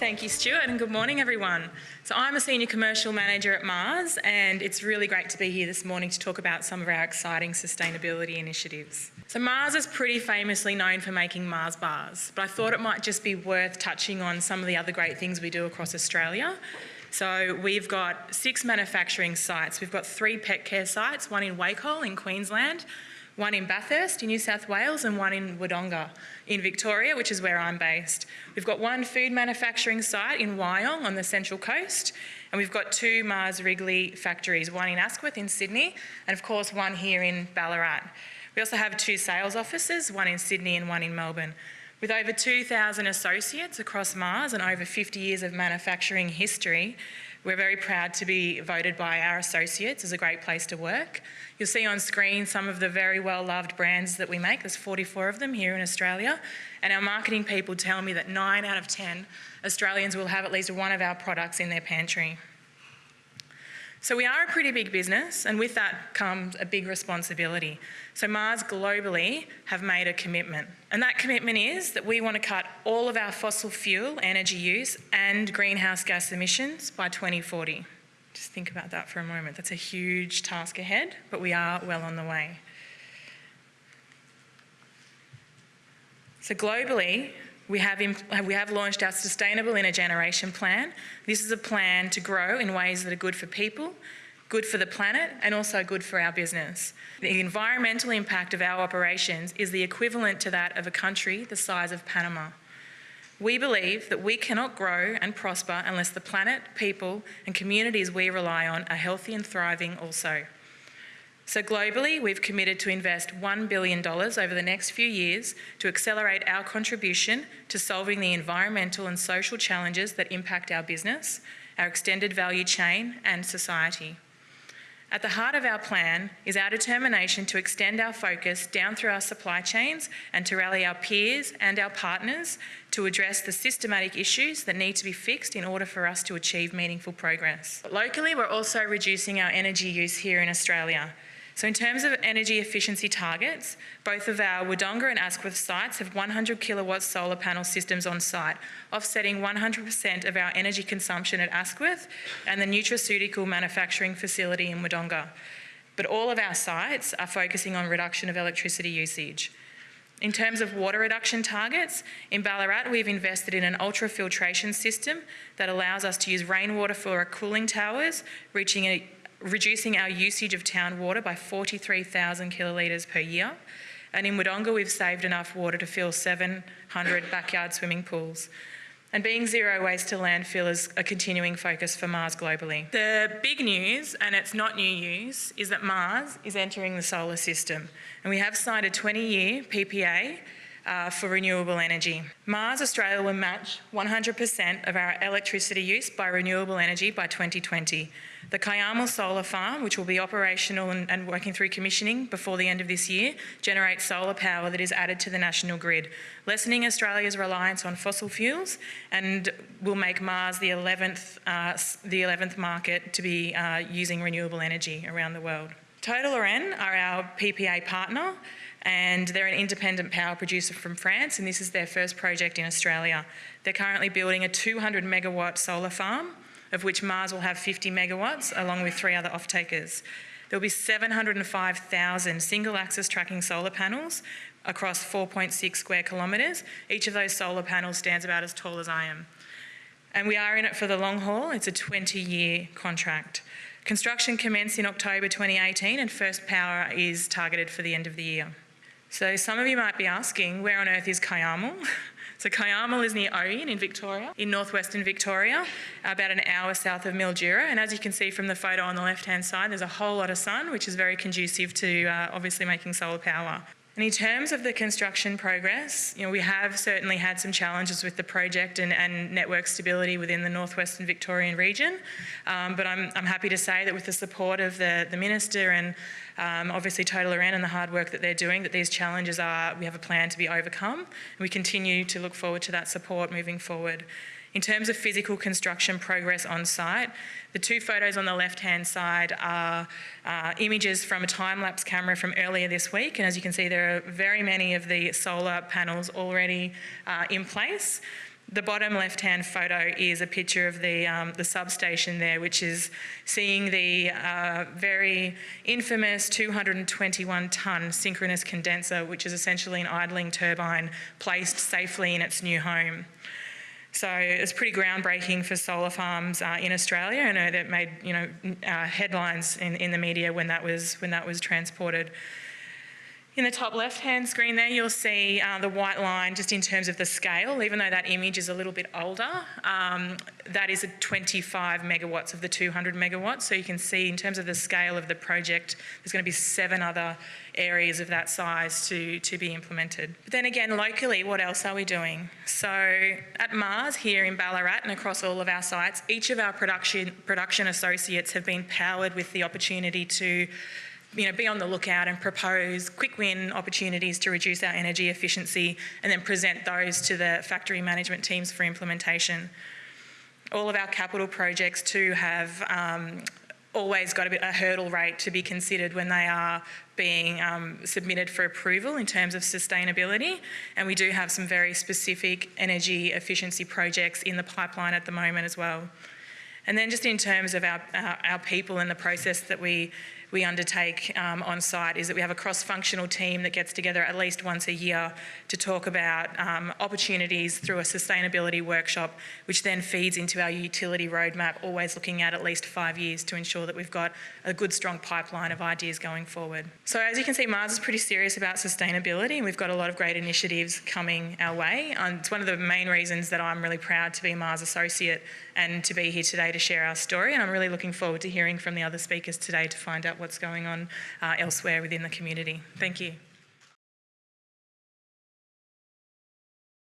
Thank you, Stuart, and good morning, everyone. So I'm a Senior Commercial Manager at Mars, and it's really great to be here this morning to talk about some of our exciting sustainability initiatives. So Mars is pretty famously known for making Mars bars, but I thought it might just be worth touching on some of the other great things we do across Australia. So we've got 6 manufacturing sites. We've got 3 pet care sites, one in Wacol in Queensland, one in Bathurst in New South Wales and one in Wodonga in Victoria, which is where I'm based. We've got 1 food manufacturing site in Wyong on the Central Coast, and we've got 2 Mars Wrigley factories, one in Asquith in Sydney and of course one here in Ballarat. We also have 2 sales offices, one in Sydney and one in Melbourne. With over 2,000 associates across Mars and over 50 years of manufacturing history, we're very proud to be voted by our associates as a great place to work. You'll see on screen some of the very well-loved brands that we make. There's 44 of them here in Australia. And our marketing people tell me that 9 out of 10 Australians will have at least one of our products in their pantry. So we are a pretty big business, and with that comes a big responsibility. So Mars globally have made a commitment, and that commitment is that we want to cut all of our fossil fuel energy use and greenhouse gas emissions by 2040. Just think about that for a moment. That's a huge task ahead, but we are well on the way. So globally, we have launched our Sustainable Intergeneration Plan. This is a plan to grow in ways that are good for people, good for the planet, and also good for our business. The environmental impact of our operations is the equivalent to that of a country the size of Panama. We believe that we cannot grow and prosper unless the planet, people, and communities we rely on are healthy and thriving also. So globally, we've committed to invest $1 billion over the next few years to accelerate our contribution to solving the environmental and social challenges that impact our business, our extended value chain, and society. At the heart of our plan is our determination to extend our focus down through our supply chains and to rally our peers and our partners to address the systematic issues that need to be fixed in order for us to achieve meaningful progress. But locally, we're also reducing our energy use here in Australia. So in terms of energy efficiency targets, both of our Wodonga and Asquith sites have 100 kilowatt solar panel systems on site, offsetting 100% of our energy consumption at Asquith and the nutraceutical manufacturing facility in Wodonga. But all of our sites are focusing on reduction of electricity usage. In terms of water reduction targets, in Ballarat we've invested in an ultrafiltration system that allows us to use rainwater for our cooling towers, reducing our usage of town water by 43,000 kilolitres per year. And in Wodonga, we've saved enough water to fill 700 backyard swimming pools. And being zero waste to landfill is a continuing focus for Mars globally. The big news, and it's not new news, is that Mars is entering the solar system. And we have signed a 20-year PPA for renewable energy. Mars Australia will match 100% of our electricity use by renewable energy by 2020. The Kyamal Solar Farm, which will be operational and working through commissioning before the end of this year, generates solar power that is added to the national grid, lessening Australia's reliance on fossil fuels and will make Mars the 11th market to be using renewable energy around the world. Total Oren are our PPA partner, and they're an independent power producer from France, and this is their first project in Australia. They're currently building a 200 megawatt solar farm, of which Mars will have 50 megawatts, along with 3 other off-takers. There'll be 705,000 single-axis tracking solar panels across 4.6 square kilometres. Each of those solar panels stands about as tall as I am. And we are in it for the long haul. It's a 20-year contract. Construction commenced in October 2018, and first power is targeted for the end of the year. So some of you might be asking, where on earth is Kyamal? So Kyamal is near Oyen in Victoria, in northwestern Victoria, about an hour south of Mildura. And as you can see from the photo on the left-hand side, there's a whole lot of sun, which is very conducive to obviously making solar power. And in terms of the construction progress, we have certainly had some challenges with the project and network stability within the northwestern Victorian region. But I'm happy to say that with the support of the Minister and obviously Total Oren and the hard work that they're doing, that these challenges we have a plan to be overcome. And we continue to look forward to that support moving forward. In terms of physical construction progress on site, the 2 photos on the left-hand side are images from a time-lapse camera from earlier this week, and as you can see, there are very many of the solar panels already in place. The bottom left-hand photo is a picture of the substation there, which is seeing the very infamous 221-tonne synchronous condenser, which is essentially an idling turbine placed safely in its new home. So it's pretty groundbreaking for solar farms in Australia. I know that made headlines in the media when that was transported. In the top left-hand screen there, you'll see the white line just in terms of the scale. Even though that image is a little bit older, that is 25 megawatts of the 200 megawatts. So you can see in terms of the scale of the project, there's going to be 7 other areas of that size to be implemented. But then again, locally, what else are we doing? So at Mars here in Ballarat and across all of our sites, each of our production associates have been powered with the opportunity to be on the lookout and propose quick win opportunities to reduce our energy efficiency and then present those to the factory management teams for implementation. All of our capital projects too have always got a hurdle rate to be considered when they are being submitted for approval in terms of sustainability, and we do have some very specific energy efficiency projects in the pipeline at the moment as well. And then just in terms of our people and the process that we undertake on site is that we have a cross-functional team that gets together at least once a year to talk about opportunities through a sustainability workshop, which then feeds into our utility roadmap, always looking at least 5 years to ensure that we've got a good, strong pipeline of ideas going forward. So as you can see, Mars is pretty serious about sustainability, and we've got a lot of great initiatives coming our way. And it's one of the main reasons that I'm really proud to be a Mars associate and to be here today to share our story. And I'm really looking forward to hearing from the other speakers today to find out what's going on elsewhere within the community. Thank you.